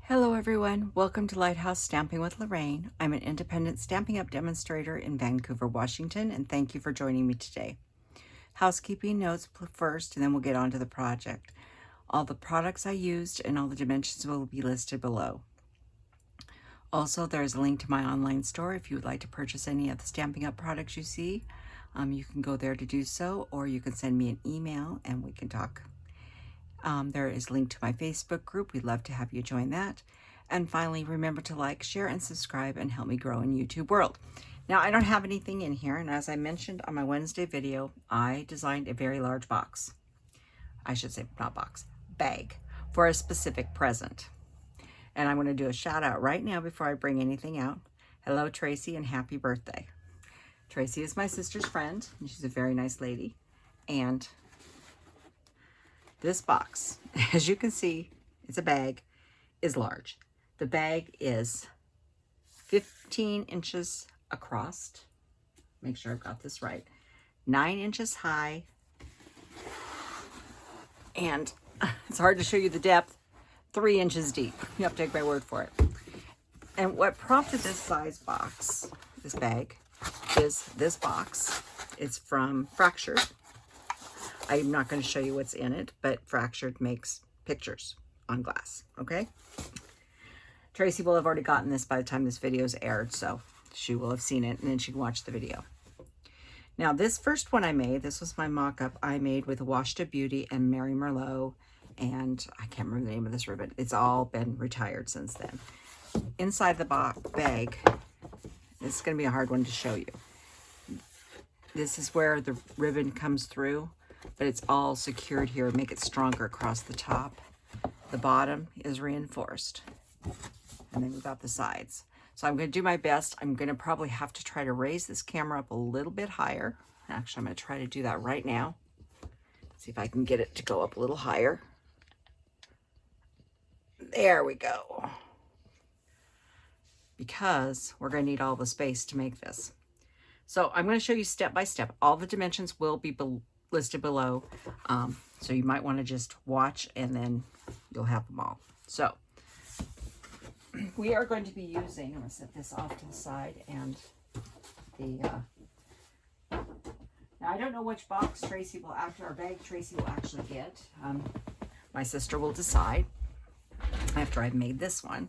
Hello everyone, welcome to Lighthouse Stamping with Lorraine. I'm an independent Stampin' Up! Demonstrator in Vancouver, Washington, and thank you for joining me today. Housekeeping notes first, and then we'll get on to the project. All the products I used and all the dimensions will be listed below. Also, there's a link to my online store if you would like to purchase any of the Stampin' Up! Products you see. You can go there to do so, or you can send me an email and we can talk. There is a link to my Facebook group. We'd love to have you join that. And finally, remember to like, share, and subscribe and help me grow in YouTube world. Now, I don't have anything in here, and as I mentioned on my Wednesday video, I designed a very large box. I should say, not box, bag, for a specific present. And I'm going to do a shout out right now before I bring anything out. Hello, Tracy, and happy birthday. Tracy is my sister's friend, and she's a very nice lady. And this box, as you can see, it's a bag, is large. The bag is 15 inches across. Make sure I've got this right. 9 inches high. And it's hard to show you the depth. 3 inches deep. You have to take my word for it. And what prompted this size box, this bag, is this box. It's from Fractured. I'm not going to show you what's in it, but Fractured makes pictures on glass, okay? Tracy will have already gotten this by the time this video is aired, so she will have seen it, and then she can watch the video. Now, this first one I made, this was my mock-up I made with Wash to Beauty and Mary Merlot, and I can't remember the name of this ribbon. It's all been retired since then. Inside the bag, it's going to be a hard one to show you. This is where the ribbon comes through, but it's all secured here. Make it stronger across the top. The bottom is reinforced. And then we've got the sides. So I'm going to do my best. I'm going to probably have to try to raise this camera up a little bit higher. Actually, I'm going to try to do that right now. See if I can get it to go up a little higher. There we go. Because we're going to need all the space to make this. So I'm going to show you step by step. All the dimensions will be listed below. So you might want to just watch and then you'll have them all. So we are going to be using, I'm going to set this off to the side, and now I don't know which box Tracy will, after our bag, Tracy will actually get. My sister will decide after I've made this one.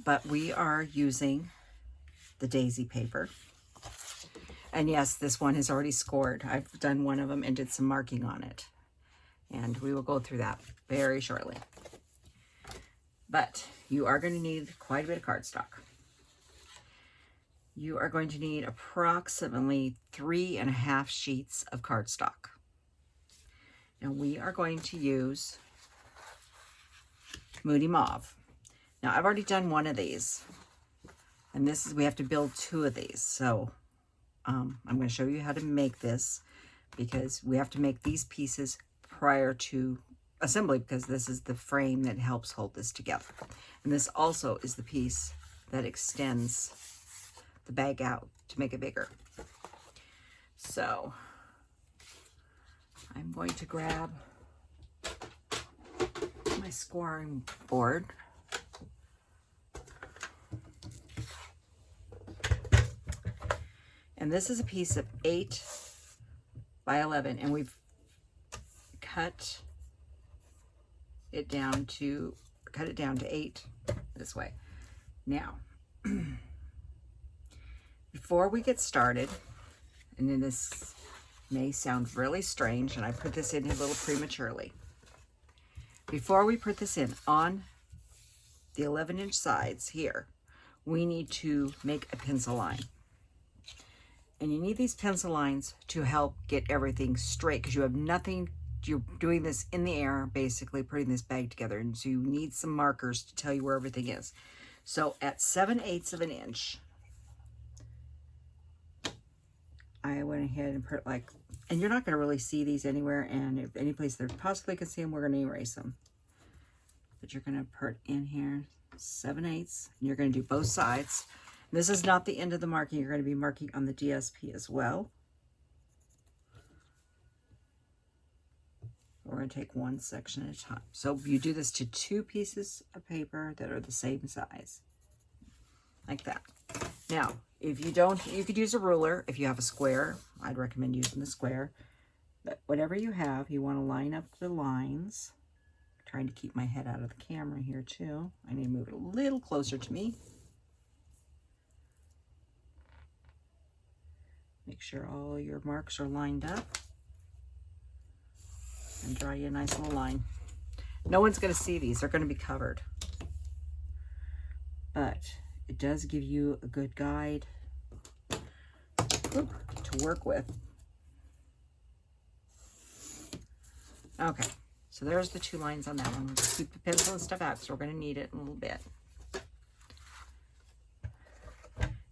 But we are using the daisy paper. And yes, this one is already scored. I've done one of them and did some marking on it. And we will go through that very shortly. But you are going to need quite a bit of cardstock. You are going to need approximately 3.5 sheets of cardstock. And we are going to use Moody Mauve. Now, I've already done one of these. And this is, we have to build 2 of these. So I'm going to show you how to make this, because we have to make these pieces prior to assembly, because this is the frame that helps hold this together. And this also is the piece that extends the bag out to make it bigger. So I'm going to grab my scoring board. And this is a piece of 8 by 11, and we've cut it down to 8 this way. Now, before we get started, and then this may sound really strange, and I put this in a little prematurely. Before we put this in on the 11-inch sides here, we need to make a pencil line. And you need these pencil lines to help get everything straight, because you have nothing, you're doing this in the air, basically putting this bag together. And so you need some markers to tell you where everything is. So at 7/8 of an inch, I went ahead and put like, and you're not going to really see these anywhere. And if any place that possibly can see them, we're going to erase them. But you're going to put in here 7/8, and you're going to do both sides. This is not the end of the marking. You're going to be marking on the DSP as well. We're going to take one section at a time. So you do this to 2 pieces of paper that are the same size. Like that. Now, if you don't, you could use a ruler. If you have a square, I'd recommend using the square. But whatever you have, you want to line up the lines. I'm trying to keep my head out of the camera here too. I need to move it a little closer to me. Make sure all your marks are lined up. And draw you a nice little line. No one's going to see these. They're going to be covered. But it does give you a good guide to work with. Okay, so there's the 2 lines on that one. We'll just keep the pencil and stuff out because we're going to need it in a little bit.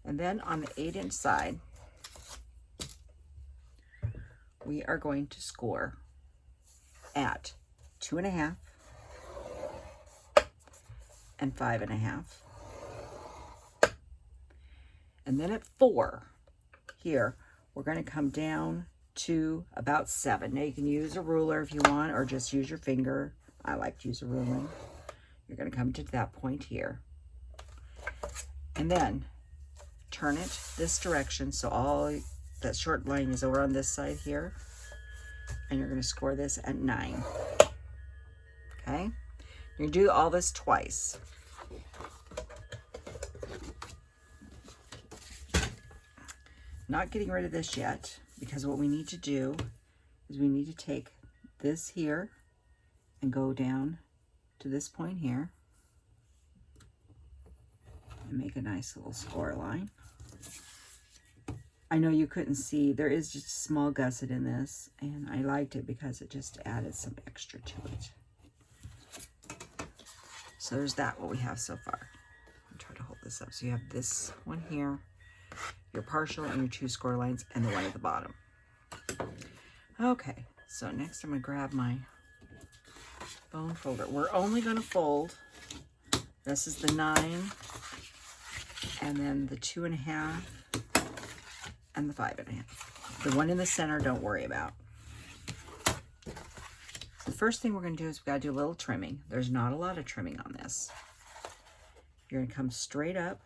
And then on the 8-inch side, we are going to score at 2.5 and 5.5. And then at 4 here, we're going to come down to about 7. Now you can use a ruler if you want, or just use your finger. I like to use a ruler. You're going to come to that point here. And then turn it this direction so all that short line is over on this side here. And you're going to score this at 9. Okay? You're going to do all this twice. Not getting rid of this yet, because what we need to do is we need to take this here and go down to this point here and make a nice little score line. I know you couldn't see, there is just a small gusset in this, and I liked it because it just added some extra to it. So there's that, what we have so far. I'll try to hold this up. So you have this one here, your partial and your 2 score lines, and the one at the bottom. Okay, so next I'm going to grab my bone folder. We're only going to fold, this is the 9, and then the 2.5, and the 5.5. The one in the center, don't worry about. The first thing we're going to do is we've got to do a little trimming. There's not a lot of trimming on this. You're going to come straight up,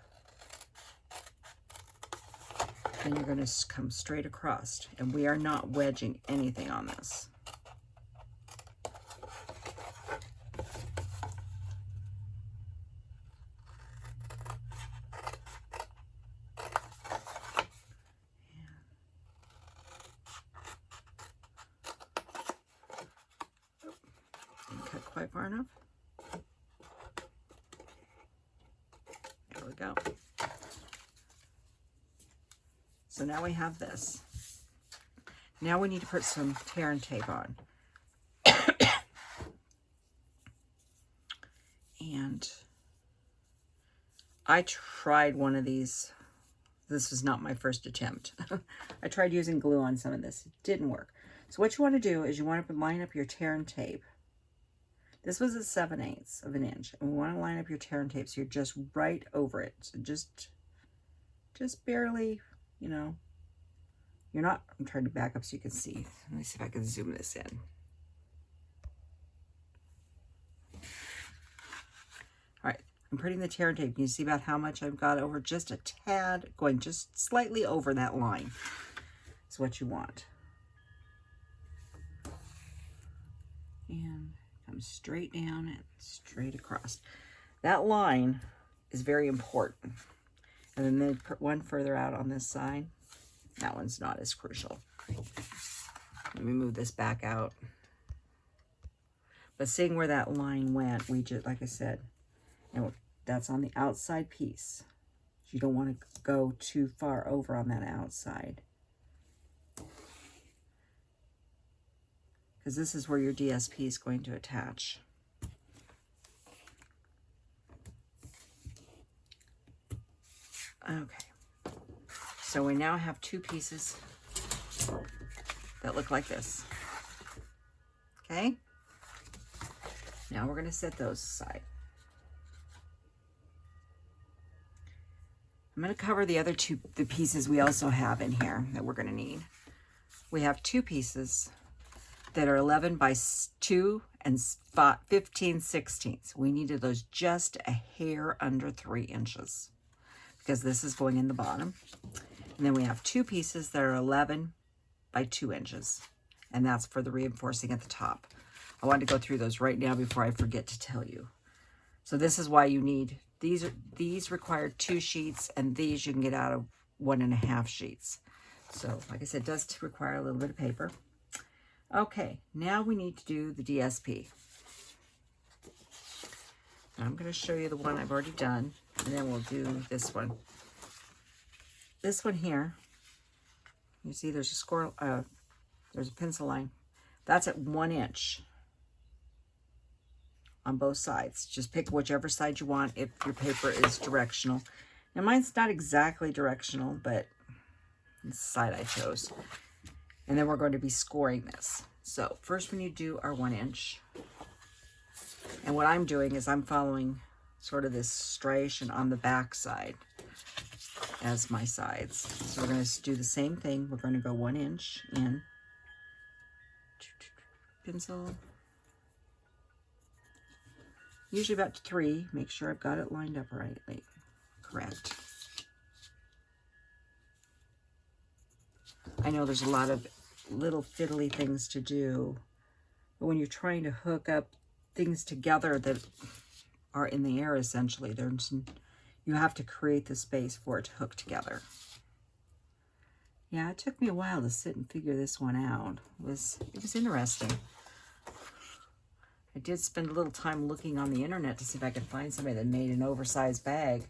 and you're going to come straight across. And we are not wedging anything on this. Cut quite far enough. There we go. So now we have this. Now we need to put some tear and tape on. And I tried one of these. This was not my first attempt. I tried using glue on some of this. It didn't work. So what you want to do is you want to line up your tear and tape. This was at 7/8 of an inch. And we want to line up your tear and tape so you're just right over it. So just barely, you know, you're not, I'm trying to back up so you can see. Let me see if I can zoom this in. All right, I'm putting the tear and tape. Can you see about how much I've got over? Just a tad, going just slightly over that line. Is what you want. And come straight down and straight across. That line is very important. And then put one further out on this side. That one's not as crucial. Let me move this back out. But seeing where that line went, we just, like I said, and that's on the outside piece. You don't want to go too far over on that outside. Because this is where your DSP is going to attach. Okay, so we now have 2 pieces that look like this. Okay, now we're going to set those aside. I'm going to cover the other the pieces we also have in here that we're going to need. We have 2 pieces that are 11 by 2 and 15/16. We needed those just a hair under 3 inches because this is going in the bottom. And then we have 2 pieces that are 11 by 2 inches, and that's for the reinforcing at the top. I wanted to go through those right now before I forget to tell you. So this is why you need, these require 2 sheets, and these you can get out of 1.5 sheets. So like I said, it does require a little bit of paper. Okay, now we need to do the DSP. I'm going to show you the one I've already done, and then we'll do this one. This one here, you see there's a squirrel, there's a pencil line. That's at 1 inch on both sides. Just pick whichever side you want if your paper is directional. Now mine's not exactly directional, but it's the side I chose. And then we're going to be scoring this. So first we need to do our 1 inch. And what I'm doing is I'm following sort of this striation on the back side as my sides. So we're going to do the same thing. We're going to go 1 inch in, pencil, usually about 3. Make sure I've got it lined up rightly. Correct. I know there's a lot of little fiddly things to do, but when you're trying to hook up things together that are in the air, essentially, you have to create the space for it to hook together. Yeah, it took me a while to sit and figure this one out. It was interesting. I did spend a little time looking on the internet to see if I could find somebody that made an oversized bag.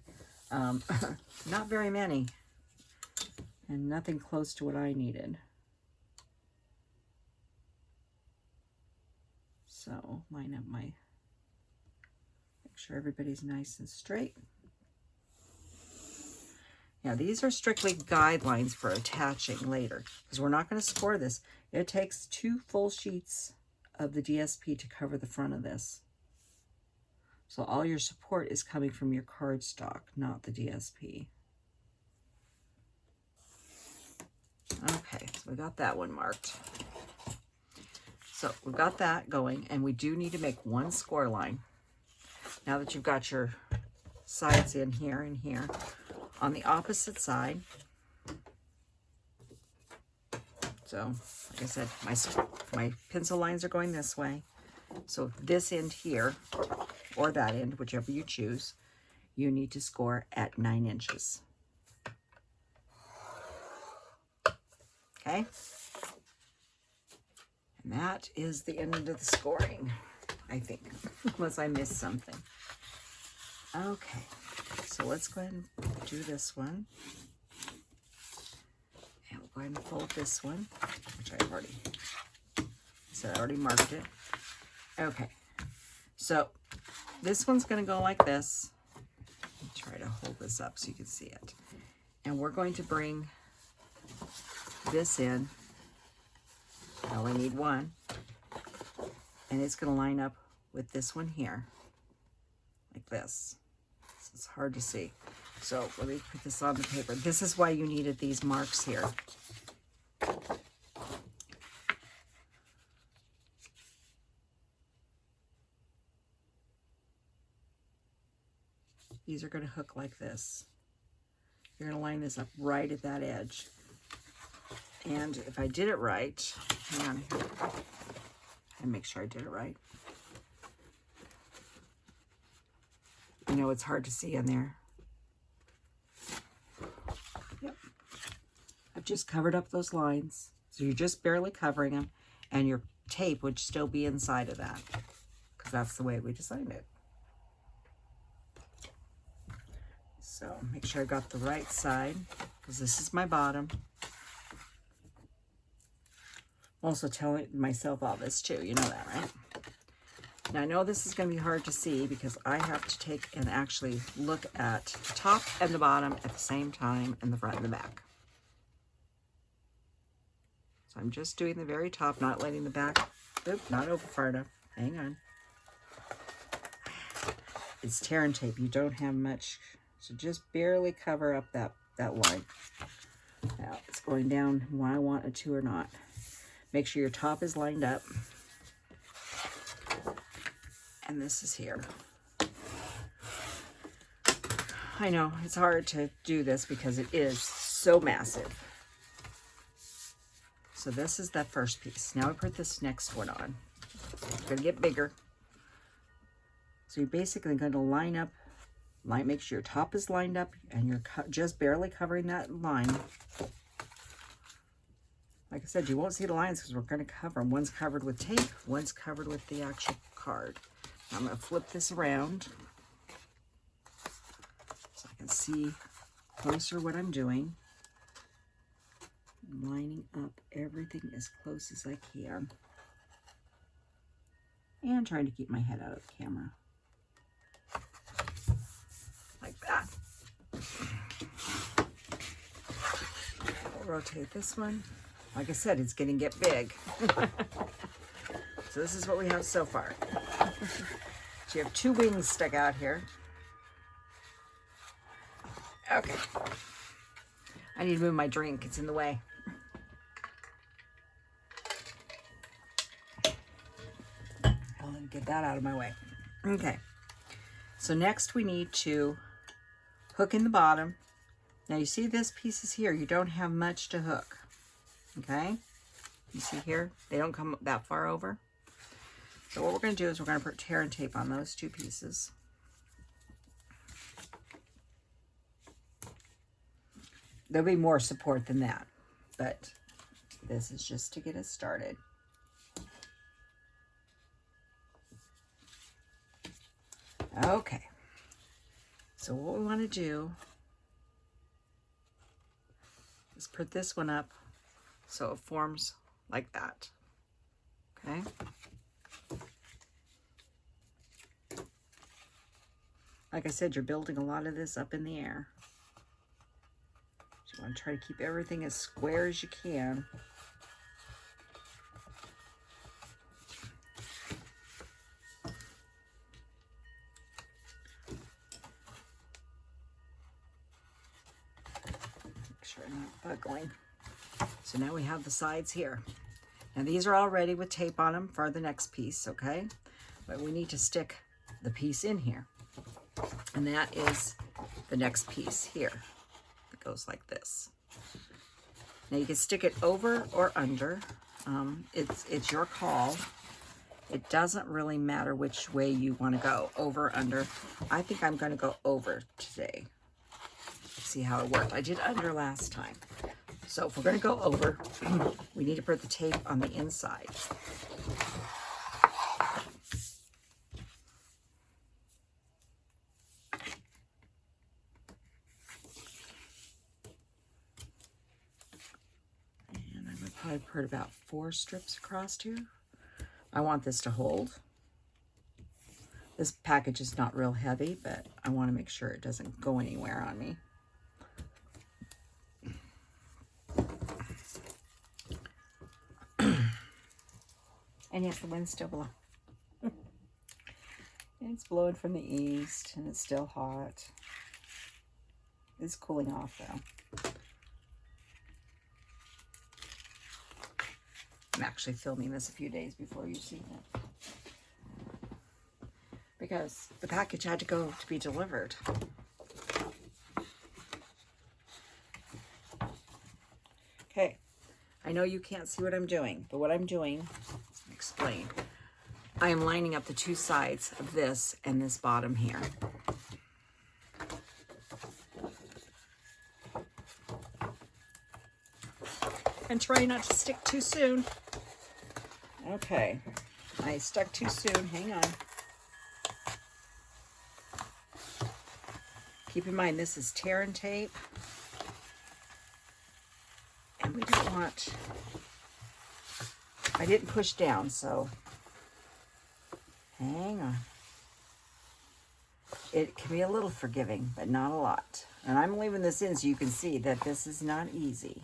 Not very many, and nothing close to what I needed. So line up make sure everybody's nice and straight. Now these are strictly guidelines for attaching later, because we're not going to score this. It takes 2 full sheets of the DSP to cover the front of this. So all your support is coming from your cardstock, not the DSP. Okay, so we got that one marked. So we've got that going, and we do need to make 1 score line. Now that you've got your sides in here and here, on the opposite side, so like I said, my pencil lines are going this way. So this end here, or that end, whichever you choose, you need to score at 9 inches. Okay? And that is the end of the scoring, I think, unless I missed something. Okay, so let's go ahead and do this one. And we'll go ahead and fold this one, which I already marked it. Okay, so this one's going to go like this. Let me try to hold this up so you can see it. And we're going to bring this in. I only need 1. And it's going to line up with this one here, like this. So it's hard to see. So let me put this on the paper. This is why you needed these marks here. These are going to hook like this. You're going to line this up right at that edge. And if I did it right, hang on here, and make sure I did it right. I know it's hard to see in there. Yep. I've just covered up those lines. So you're just barely covering them, and your tape would still be inside of that, because that's the way we designed it. So make sure I got the right side, because this is my bottom. I'm also telling myself all this too, you know that, right? Now I know this is going to be hard to see because I have to take and actually look at the top and the bottom at the same time, and the front and the back. So I'm just doing the very top, not letting the back, not over far enough. Hang on. It's tear and tape. You don't have much, so just barely cover up that line. Now it's going down when I want it to or not. Make sure your top is lined up. And this is here. I know, it's hard to do this because it is so massive. So this is that first piece. Now I put this next one on. It's going to get bigger. So you're basically going to line up, make sure your top is lined up and you're just barely covering that line. Like I said, you won't see the lines because we're going to cover them. One's covered with tape, one's covered with the actual card. I'm going to flip this around so I can see closer what I'm doing. I'm lining up everything as close as I can. And trying to keep my head out of the camera. Like that. I'll rotate this one. Like I said, it's going to get big. So this is what we have so far. So you have two wings stuck out here. Okay. I need to move my drink. It's in the way. I'll get that out of my way. Okay. So next we need to hook in the bottom. Now you see this piece is here. You don't have much to hook. Okay? You see here? They don't come that far over. So what we're going to do is we're going to put tear and tape on those two pieces. There'll be more support than that, but this is just to get us started. Okay, so what we want to do is put this one up so it forms like that, okay? Like I said, you're building a lot of this up in the air. So you want to try to keep everything as square as you can. Make sure I'm not buckling. So now we have the sides here. Now these are all ready with tape on them for the next piece, okay? But we need to stick the piece in here. And that is the next piece here. It goes like this. Now you can stick it over or under. It's your call. It doesn't really matter which way you want to go, over or under. I think I'm going to go over today. See how it worked. I did under last time. So if we're going to go over, we need to put the tape on the inside. I've put about 4 strips across here. I want this to hold. This package is not real heavy, but I want to make sure it doesn't go anywhere on me. And yes, the wind's still blowing. It's blowing from the east, and it's still hot. It's cooling off, though. I'm actually filming this a few days before you've seen it, because the package had to go to be delivered. Okay, I know you can't see what I'm doing, but what I'm doing, let me explain. I am lining up the two sides of this and this bottom here. And try not to stick too soon. Okay, I stuck too soon, hang on. Keep in mind this is tear and tape. And we don't want, I didn't push down, so hang on. It can be a little forgiving, but not a lot. And I'm leaving this in so you can see that this is not easy.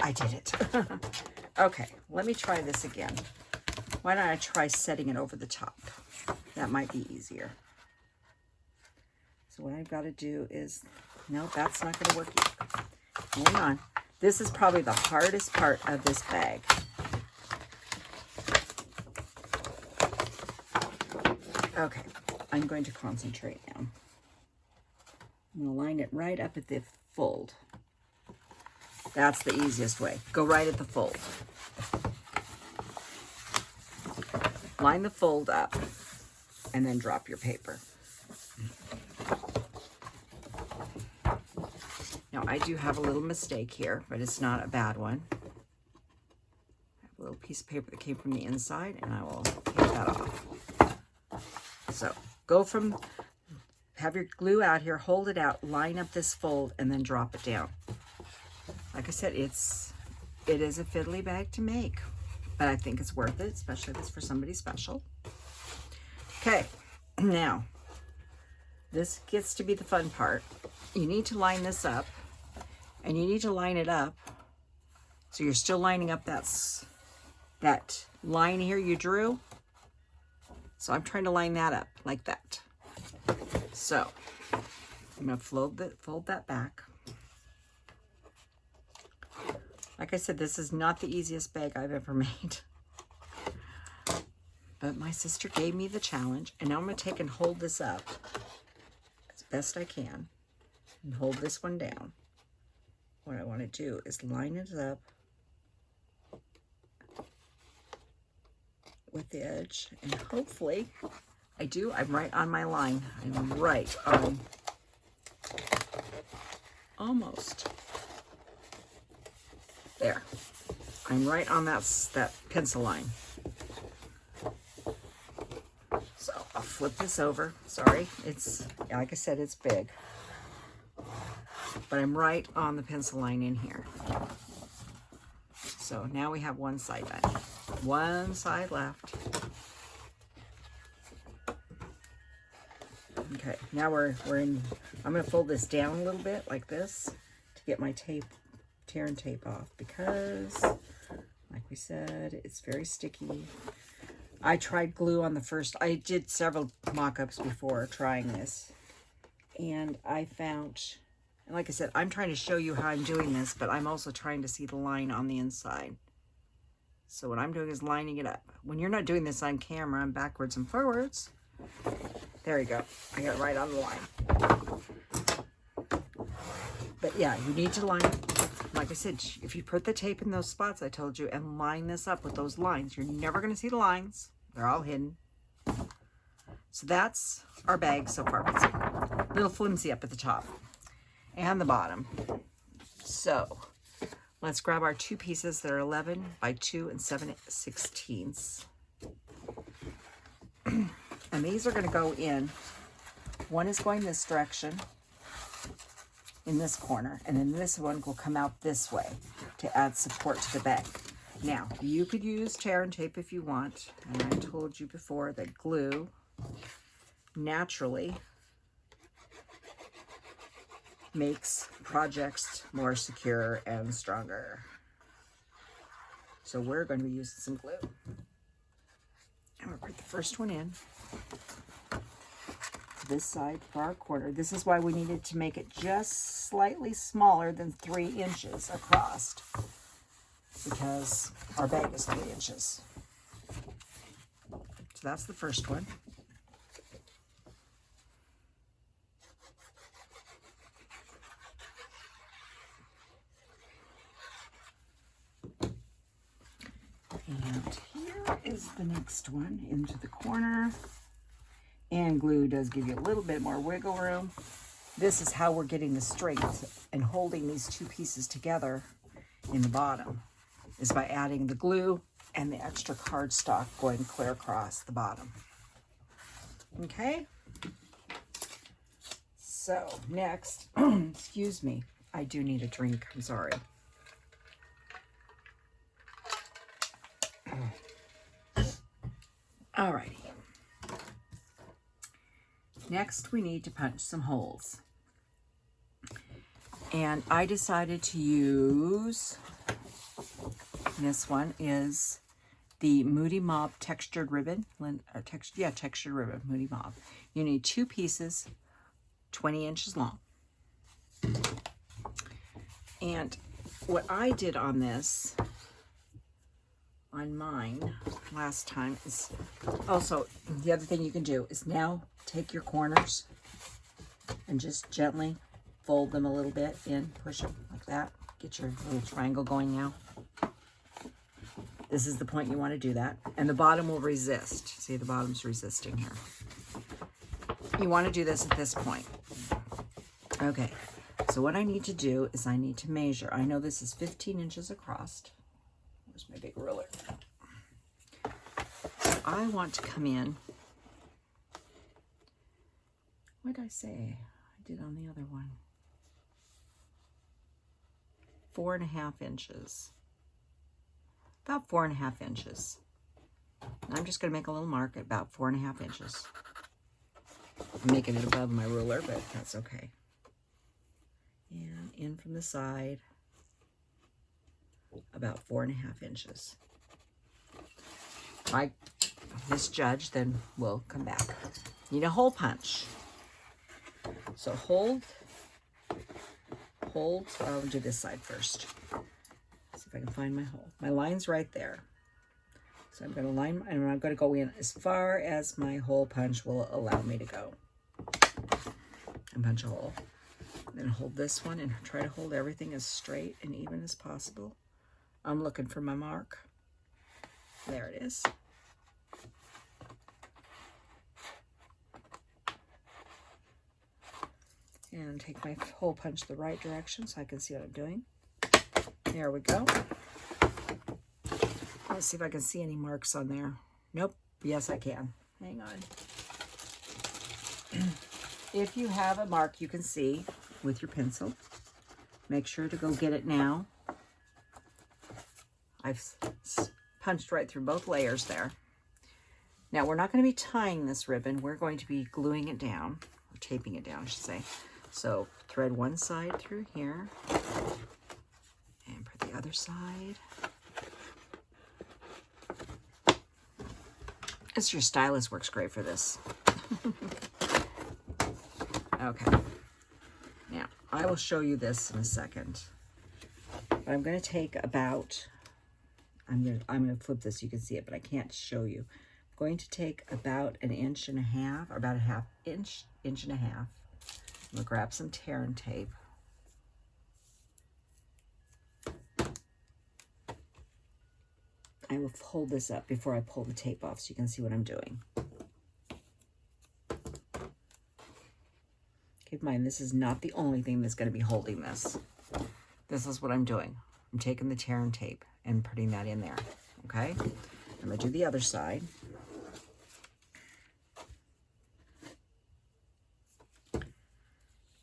I did it. Okay, let me try this again. Why don't I try setting it over the top? That might be easier. So what I've got to do is, no, that's not going to work either. Hang on. This is probably the hardest part of this bag. Okay, I'm going to concentrate now. I'm going to line it right up at the fold. That's the easiest way. Go right at the fold. Line the fold up and then drop your paper. Now, I do have a little mistake here, but it's not a bad one. I have a little piece of paper that came from the inside, and I will take that off. So, go from, have your glue out here, hold it out, line up this fold, and then drop it down. Like I said, it is a fiddly bag to make, but I think it's worth it, especially if it's for somebody special. Okay, now, this gets to be the fun part. You need to line this up. And you need to line it up so you're still lining up that line here you drew. So I'm trying to line that up like that. So I'm going to fold that back. Like I said, this is not the easiest bag I've ever made. But my sister gave me the challenge. And now I'm going to take and hold this up as best I can. And hold this one down. What I want to do is line it up with the edge, and hopefully I'm right on my line. I'm right on, almost there. I'm right on that pencil line. So I'll flip this over. Sorry, it's, like I said, it's big. But I'm right on the pencil line in here. So now we have one side done. One side left. Okay, now we're in, I'm going to fold this down a little bit like this to get my tear and tape off, because like we said, it's very sticky. I tried glue on the first, I did several mock-ups before trying this, and I found, and like I said, I'm trying to show you how I'm doing this, but I'm also trying to see the line on the inside. So what I'm doing is lining it up. When you're not doing this on camera, I'm backwards and forwards. There you go. I got it right on the line. But yeah, you need to line, like I said, if you put the tape in those spots I told you and line this up with those lines, you're never going to see the lines. They're all hidden. So that's our bag so far. It's a little flimsy up at the top and the bottom. So let's grab our two pieces that are 11 by 2 and 7/16. And these are going to go in. One is going this direction in this corner, and then this one will come out this way to add support to the bag. Now, you could use tear and tape if you want, and I told you before that glue naturally makes projects more secure and stronger. So we're going to be using some glue. And we'll put the first one in. This side for our corner. This is why we needed to make it just slightly smaller than 3 inches across, because our bag is 3 inches. So that's the first one. And here is the next one into the corner. And glue does give you a little bit more wiggle room. This is how we're getting the strength and holding these two pieces together in the bottom, is by adding the glue and the extra cardstock going clear across the bottom. Okay? So next, excuse me, I do need a drink, I'm sorry. Alrighty. Next, we need to punch some holes. And I decided to use, this one is the Moody Mauve textured ribbon, textured ribbon, Moody Mauve. You need 2 pieces, 20 inches long. And what I did on this, on mine last time, is also the other thing you can do is now take your corners and just gently fold them a little bit in, push them like that. Get your little triangle going now. This is the point you want to do that. And the bottom will resist. See, the bottom's resisting here. You want to do this at this point. Okay, so what I need to do is I need to measure. I know this is 15 inches across. Where's my big ruler? So I want to come in. What did I say I did on the other one? 4.5 inches. About 4.5 inches. And I'm just going to make a little mark at about 4.5 inches. I'm making it above my ruler, but that's okay. And in from the side, about 4.5 inches. If I misjudge, then we'll come back. Need a hole punch. So hold, I'll do this side first. See if I can find my hole. My line's right there. So I'm going to line, and I'm going to go in as far as my hole punch will allow me to go. And punch a hole. Then hold this one and try to hold everything as straight and even as possible. I'm looking for my mark. There it is. And take my hole punch the right direction so I can see what I'm doing. There we go. Let's see if I can see any marks on there. Nope. Yes, I can. Hang on. If you have a mark you can see with your pencil, make sure to go get it now. I've punched right through both layers there. Now, we're not going to be tying this ribbon. We're going to be gluing it down, or taping it down, I should say. So thread one side through here, and for the other side. It's your stylus works great for this. Okay. Now, I will show you this in a second. But I'm going to take about, I'm going to flip this so you can see it, but I can't show you. I'm going to take about 1.5 inches, or about a half inch, 1.5 inches. I'm going to grab some tear and tape. I will hold this up before I pull the tape off so you can see what I'm doing. Keep in mind, this is not the only thing that's going to be holding this. This is what I'm doing. I'm taking the tear and tape and putting that in there, okay? I'm going to do the other side.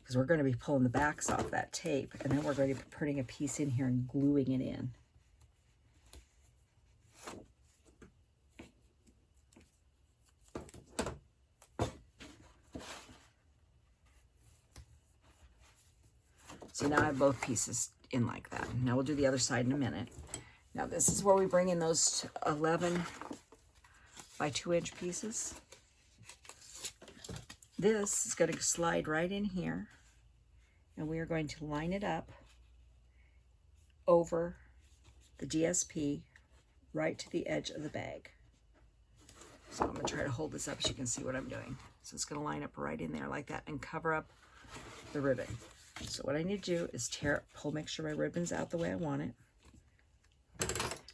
Because we're going to be pulling the backs off that tape, and then we're going to be putting a piece in here and gluing it in. So now I have both pieces in like that. Now we'll do the other side in a minute. Now this is where we bring in those 11 by 2 inch pieces. This is going to slide right in here, and we are going to line it up over the DSP right to the edge of the bag. So I'm going to try to hold this up so you can see what I'm doing. So it's going to line up right in there like that and cover up the ribbon. So what I need to do is make sure my ribbon's out the way I want it.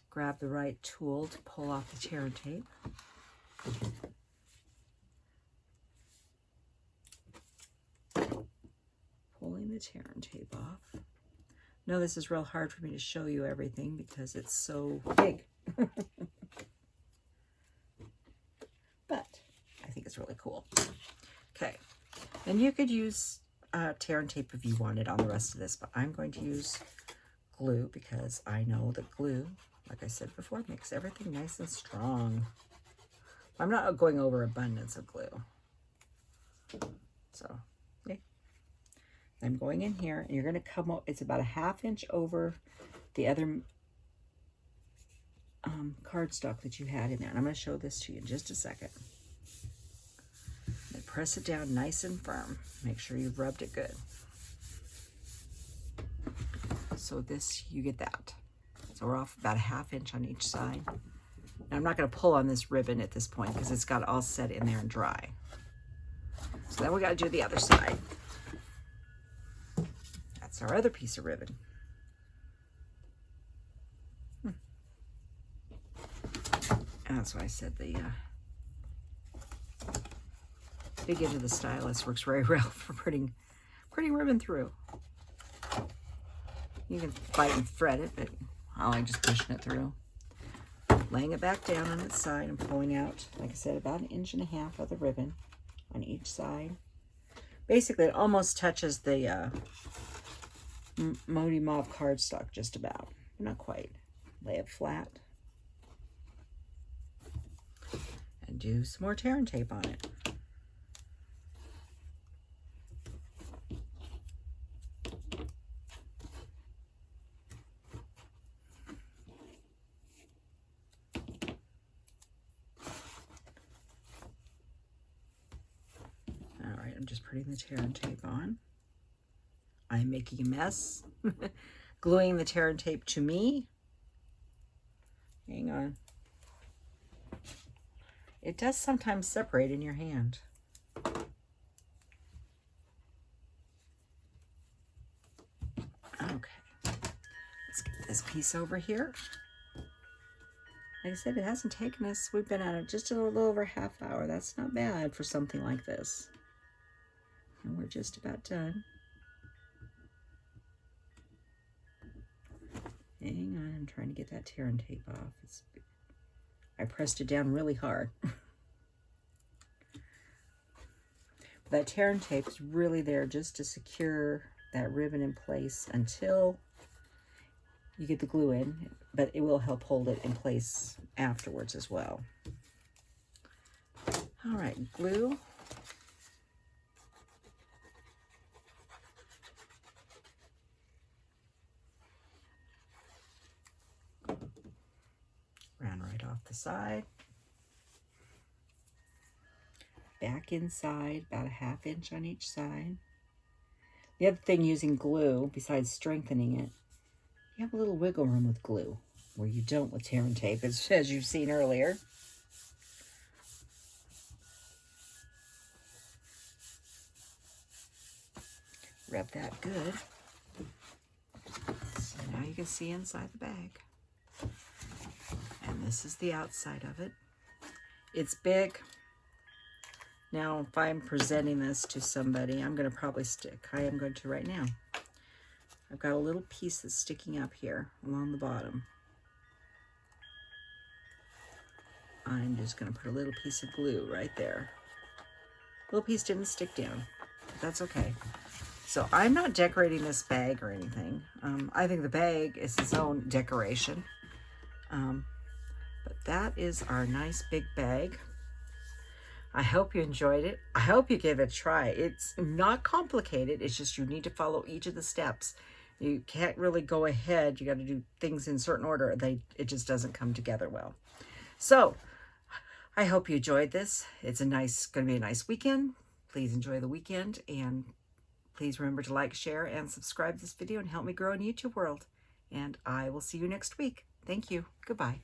Grab the right tool to pull off the tear and tape. Pulling the tear and tape off. No, this is real hard for me to show you everything because it's so big. But I think it's really cool. Okay, and you could use tear and tape if you wanted on the rest of this, but I'm going to use glue because I know that glue, like I said before, makes everything nice and strong. I'm not going over abundance of glue. So, okay. I'm going in here, and you're going to come up, it's about 1/2 inch over the other cardstock that you had in there. And I'm going to show this to you in just a second. And press it down nice and firm. Make sure you've rubbed it good. So this, you get that. So we're off about a 1/2 inch on each side. Now I'm not going to pull on this ribbon at this point because it's got it all set in there and dry. So then we got to do the other side. That's our other piece of ribbon. And that's why I said the big edge of the stylus works very well for putting ribbon through. You can fight and thread it, but I like just pushing it through. Laying it back down on its side and pulling out, like I said, about 1.5 inches of the ribbon on each side. Basically, it almost touches the Moody Mauve cardstock, just about. Not quite. Lay it flat. And do some more tear and tape on it. Alright, I'm just putting the tear and tape on. I'm making a mess. Gluing the tear and tape to me. Hang on. It does sometimes separate in your hand. Okay. Let's get this piece over here. Like I said, it hasn't taken us, we've been at it just a little over a 1/2 hour. That's not bad for something like this. And we're just about done. Hang on, I'm trying to get that tear and tape off. I pressed it down really hard. But that tear and tape is really there just to secure that ribbon in place until you get the glue in, but it will help hold it in place afterwards as well. All right, glue. Ran right off the side. Back inside, about a 1/2 inch on each side. The other thing using glue, besides strengthening it, you have a little wiggle room with glue, where you don't with tear and tape, as you've seen earlier. Rub that good. So now you can see inside the bag. And this is the outside of it. It's big. Now, if I'm presenting this to somebody, I'm going to probably stick. I am going to right now. I've got a little piece that's sticking up here along the bottom. I'm just going to put a little piece of glue right there. Little piece didn't stick down, but that's okay. So I'm not decorating this bag or anything. I think the bag is its own decoration. But that is our nice big bag. I hope you enjoyed it. I hope you gave it a try. It's not complicated. It's just you need to follow each of the steps. You can't really go ahead. You got to do things in certain order. It just doesn't come together well. So I hope you enjoyed this. It's going to be a nice weekend. Please enjoy the weekend, and please remember to like, share, and subscribe to this video and help me grow in YouTube world. And I will see you next week. Thank you. Goodbye.